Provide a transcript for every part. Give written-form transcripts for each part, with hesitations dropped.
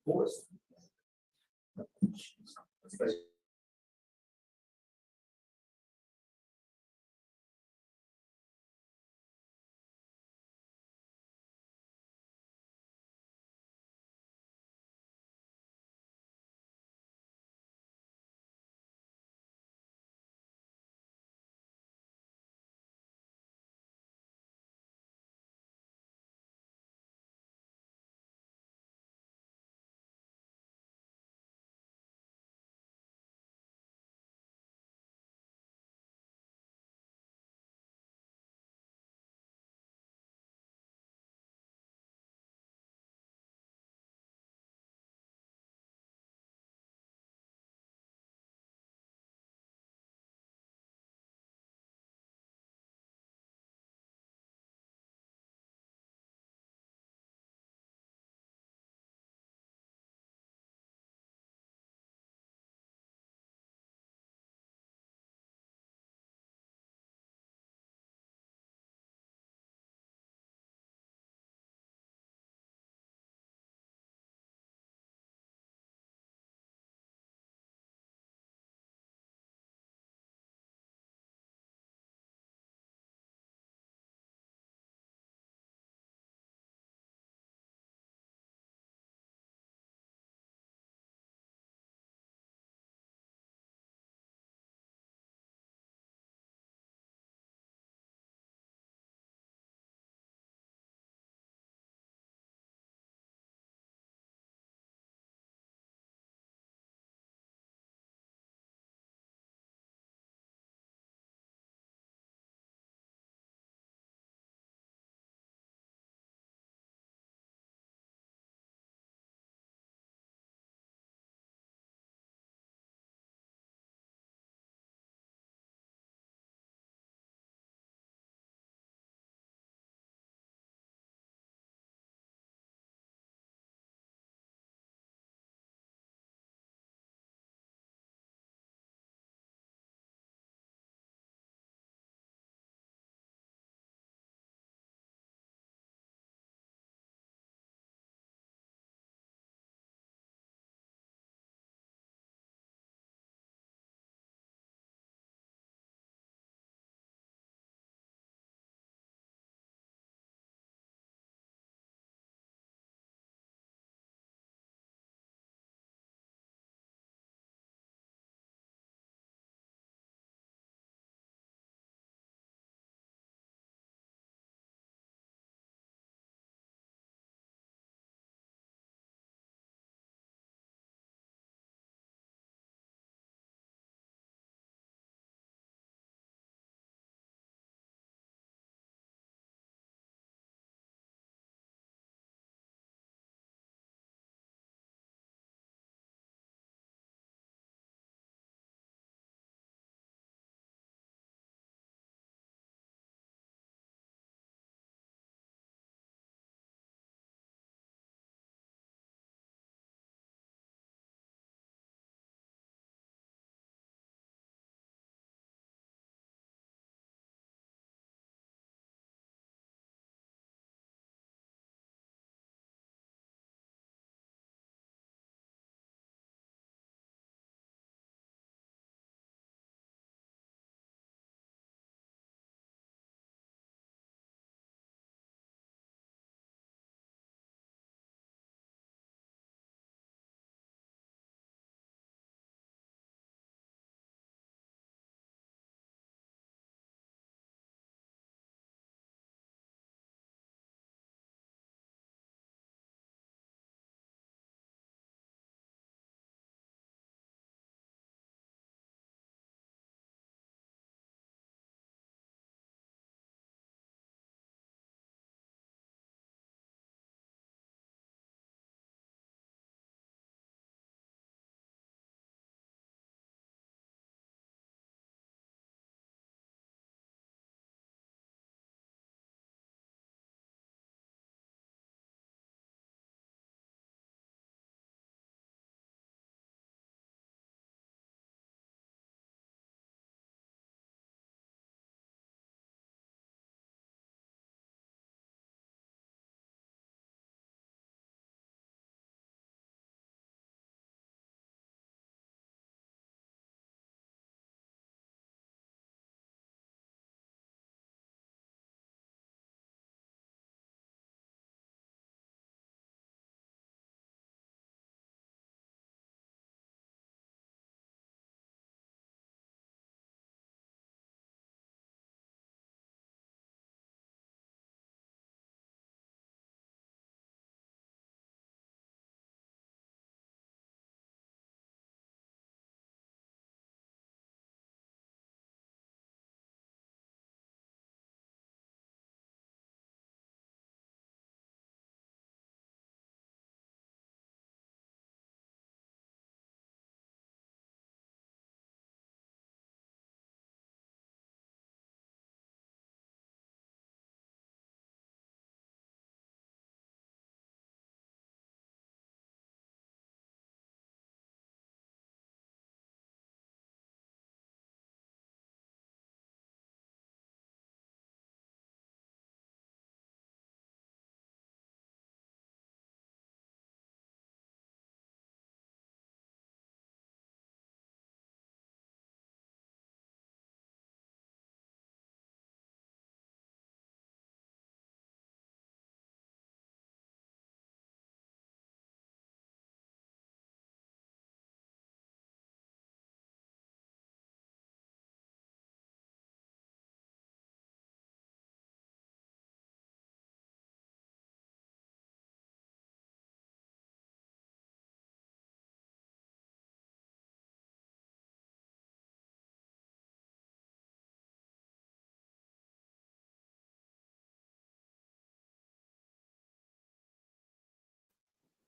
forest.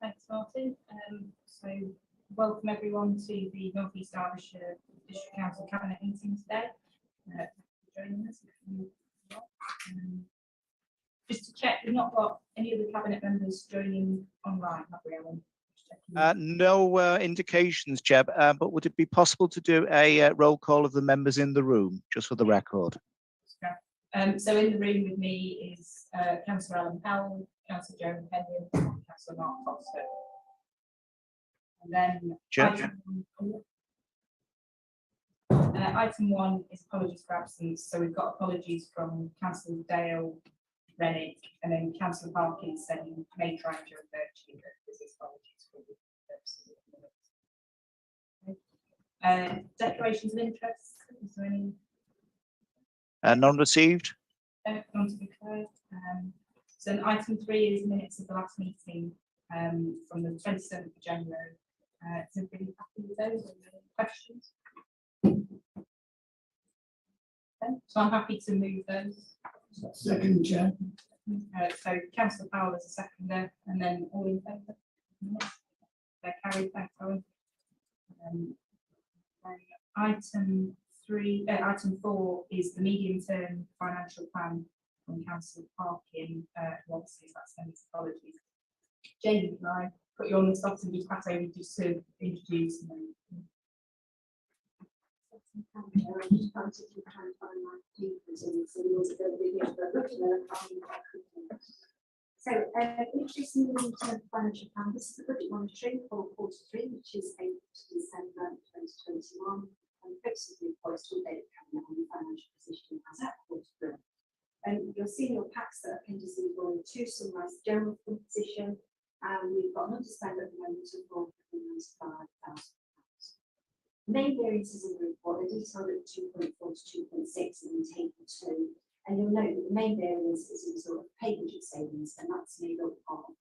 Thanks, Martin. So welcome everyone to the North East Derbyshire District Council Cabinet meeting today. Thank you for joining us. Just to check, we've not got any of the Cabinet members joining online, have we, Alan? No indications, Jeb, but would it be possible to do a roll call of the members in the room, just for the record? So in the room with me is Councillor Alan Powell, Councillor Joan Kenyon, and Councillor Mark Foster. And then item one is apologies for absence. So we've got apologies from Councillor Dale, Rennick, and then Councillor Parkins saying may try and join virtually, but this is apologies for the purposes of the minutes. Declarations of interest, is there any? None received. None to be declared. So then item 3 is minutes of the last meeting from the 27th of January. Is everybody happy with those? Are there any questions? Okay, so I'm happy to move those. Second, Chair. So Councillor Powell is a seconder, and then all in favour? They're carried. Thanks, Owen. Item 4 is the medium-term financial plan from Councillor Parkin. Who obviously is that sends apologies. Jamie, can I put you on the spot and just pass over just to introduce? So, introducing the long-term financial plan. This is the budget monitoring for Q3, which is 8th December 2021, and effectively points to a date coming on the financial position as at Q3. And you'll see in your packs that appendices will to summarise the general fund position, and we've got an underspend at the moment of £495,000. Main variances in the report are detailed at 2.4 to 2.6 in table 2, and you'll note that the main variance is a result of pay budget savings, and that's made up of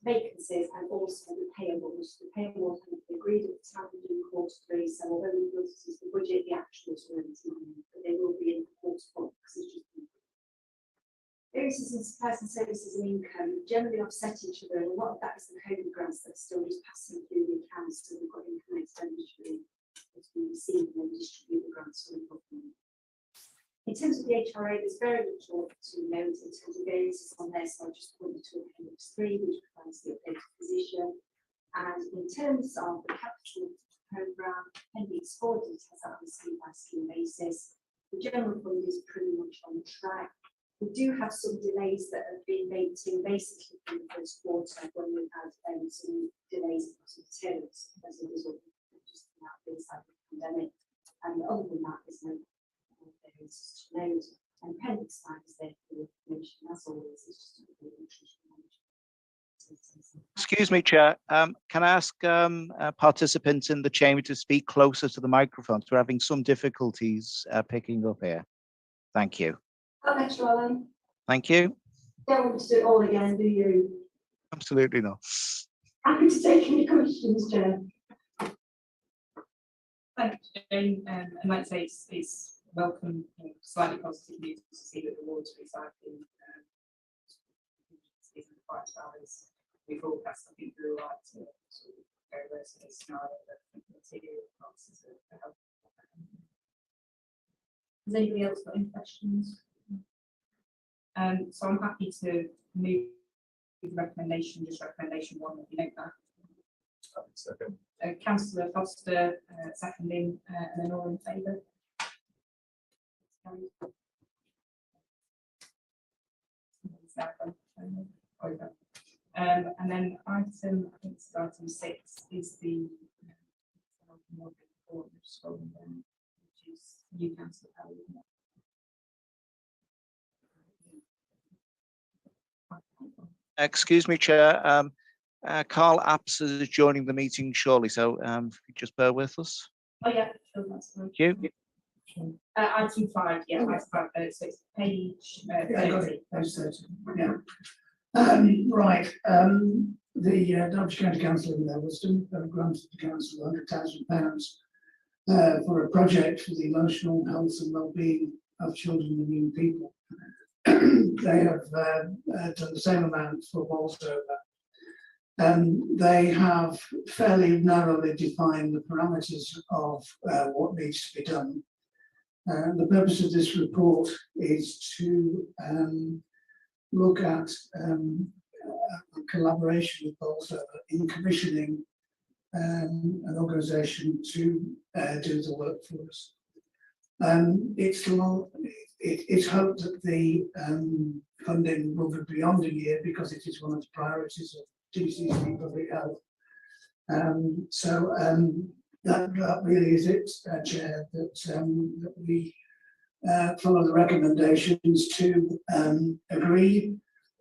vacancies and also the payables. The payables have been agreed at the time of doing Q3, so although we built this the budget, the actuals were in time, but they will be in Q4 because it's just variances in supplies and services and income generally offset each other, and a lot of that is the COVID grants that are still just passing through the accounts, so we've got income and expenditure as we receive and distribute the grants from the government. In terms of the HRA, there's very little to note in terms of variances on there, so I'll just point you to Appendix 3, which provides the updated position. And in terms of the capital programme, Appendix 4 details that on a scheme-by-scheme basis. The general fund is pretty much on track. We do have some delays that have been baked in basically from the first quarter when we had some delays across materials as a result of just the outside of the pandemic. And other than that, there's no variances to note. And Appendix 5 is there for the information. That's always it's just a bit Excuse me, Chair. Can I ask participants in the chamber to speak closer to the microphones? We're having some difficulties picking up here. Thank you. Thanks, Alan. Thank you. Don't want to do it all again, do you? Absolutely not. Happy to take any questions, Jen. Thanks, Jane. And like I say, it's welcome, slightly positive news to see that the water recycling is quite as well as we forecast. I think we're all right to sort of go worse in this scenario, but material prices are helpful. Has anybody else got any questions? So I'm happy to move the recommendation, just recommendation 1, if you note that. Second. Councillor Foster seconding, and then all in favour. And then item, I think it's item 6, is the report, which is new council power. Excuse me, Chair. Carl Apps is joining the meeting shortly, so if you just bear with us. Oh yeah, sure, that's fine. Thank you. Item 5, yeah, item 5, so it's page 30. Page 30. Yeah. Right. The Derbyshire County Council in their wisdom have granted the council £100,000 for a project for the emotional health and well-being of children and young people. They have done the same amount for Bolsover, They have fairly narrowly defined the parameters of what needs to be done. The purpose of this report is to look at a collaboration with Bolsover in commissioning an organisation to do the work for us. It's hoped that the funding will go beyond a year because it is one of the priorities of DCC Public Health. That really is it, Chair, that we follow the recommendations to agree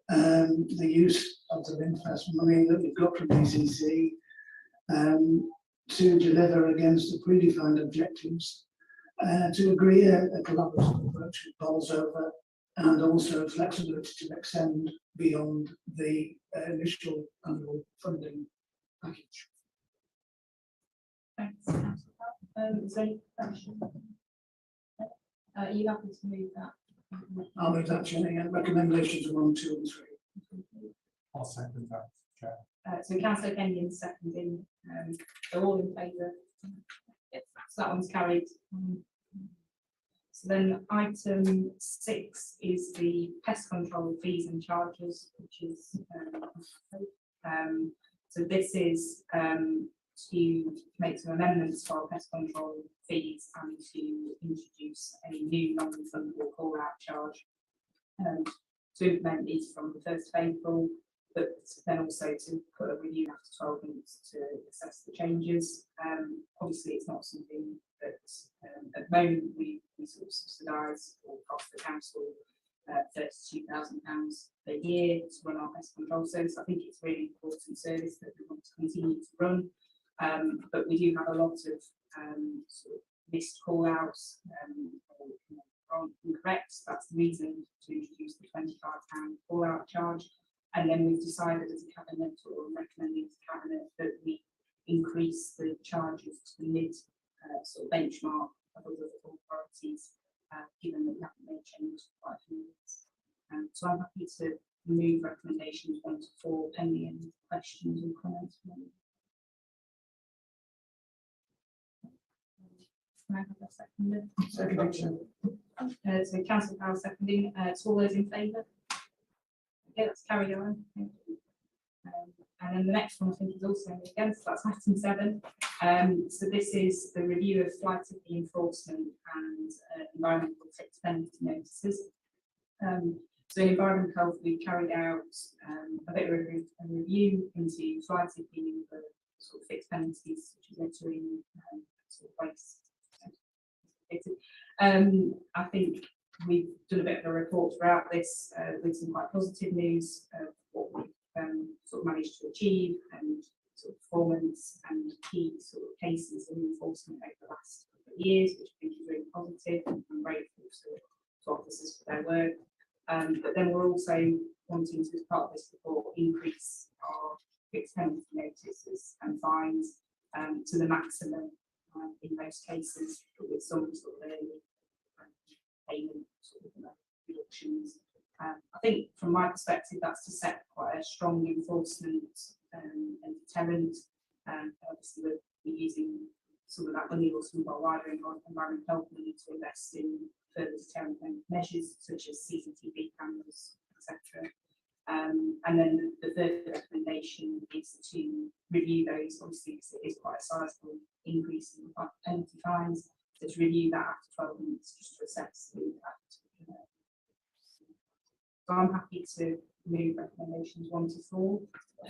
the use of the Linfast money that we've got from DCC to deliver against the predefined objectives, to agree a collaborative approach with Bolsover, and also flexibility to extend beyond the initial annual funding package. Thanks, Councillor. Is there any question? Are you happy to move that? I'll move that, Chair, and recommendations 1, 2 and 3. I'll second that, Chair. So Councillor Kenyon seconding, so all in favour? Yes, so that one's carried. So then item 6 is the pest control fees and charges, which is so this is to make some amendments to our pest control fees and to introduce a new non-refundable call-out charge to implement these from the 1st of April, but then also to put a review after 12 months to assess the changes. Obviously, it's not something that at the moment we sort of subsidise or cost the council £32,000 per year to run our pest control service. I think it's a really important service that we want to continue to run. But we do have a lot of sort of missed call outs or incorrect. That's the reason to introduce the £25 call out charge. And then we've decided as a cabinet, or recommending to cabinet, that we increase the charges to the mid sort of benchmark of other authorities, given that we haven't made change for quite a few years. So I'm happy to move recommendations 1 to 4, pending any questions or comments. Can I have that seconded? Second. So Councillor Powell seconding. So all those in favour? Okay, that's carried on. Thank you. And then the next one I think is also against. That's item 7. So this is the review of flight safety enforcement and environmental fixed penalty notices. So in environmental health, we carried out a bit of a review into flight safety for sort of fixed penalties, such as littering, sort of waste. I think we've done a bit of a report throughout this with some quite positive news of what we've sort of managed to achieve and sort of performance and key sort of cases of enforcement over the last couple of years, which I think is really positive, and I'm grateful to officers for their work. But then we're also wanting to, as part of this report, increase our fixed penalty notices and fines to the maximum in most cases, with some sort of early payment sort of reductions. I think from my perspective, that's to set quite a strong enforcement and deterrent. Obviously, we're using some of that money or some of our wider environmental health money to invest in further deterrent measures such as CCTV cameras, etc. And then the third recommendation is to review those, obviously, because it is quite a sizable increase in penalty fines. So to review that after 12 months, just to assess the impact. So I'm happy to move recommendations 1 to 4.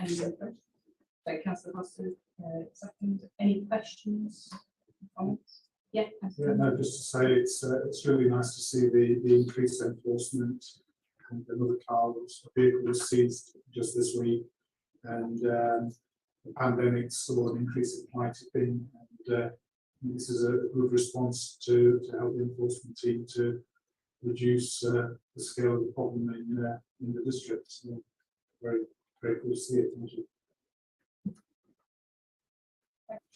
So Councillor Foster, second. Any questions? Comments? Yeah. Yeah, no, just to say it's really nice to see the increased enforcement. And another vehicle was seized just this week, and the pandemic saw an increase in flighting, and this is a good response to help the enforcement team to reduce the scale of the problem in the district. So very grateful to see it. Thank you.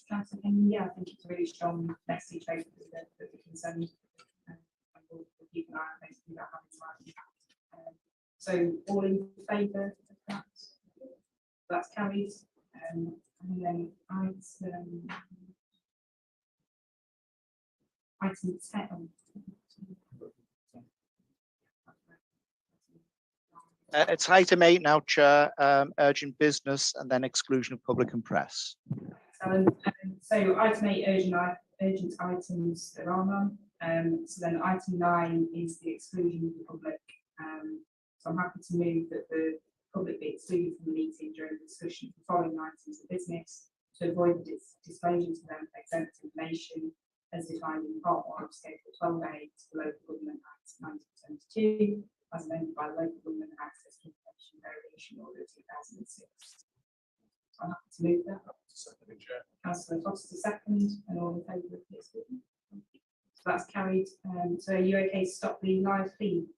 Councillor Kenyon, yeah, I think it's a really strong message over the concerned. We'll keep an eye on things without having to. So all in favour of that? That's carried. And then item 10. It's item 8 now, Chair, urgent business and then exclusion of public and press. So item 8, urgent items, there are none. So then item 9 is the exclusion of the public. So I'm happy to move that the public be excluded from the meeting during the discussion of the following items of business to avoid the disclosure to them of exempt information as defined in Part 1 of Schedule 12A to the Local Government Act 1972, as amended by the Local Government Access to Information Variation Order 2006. So I'm happy to move that. Councillor Foster second, and all in favour of this. So that's carried. So are you okay to stop the live feed?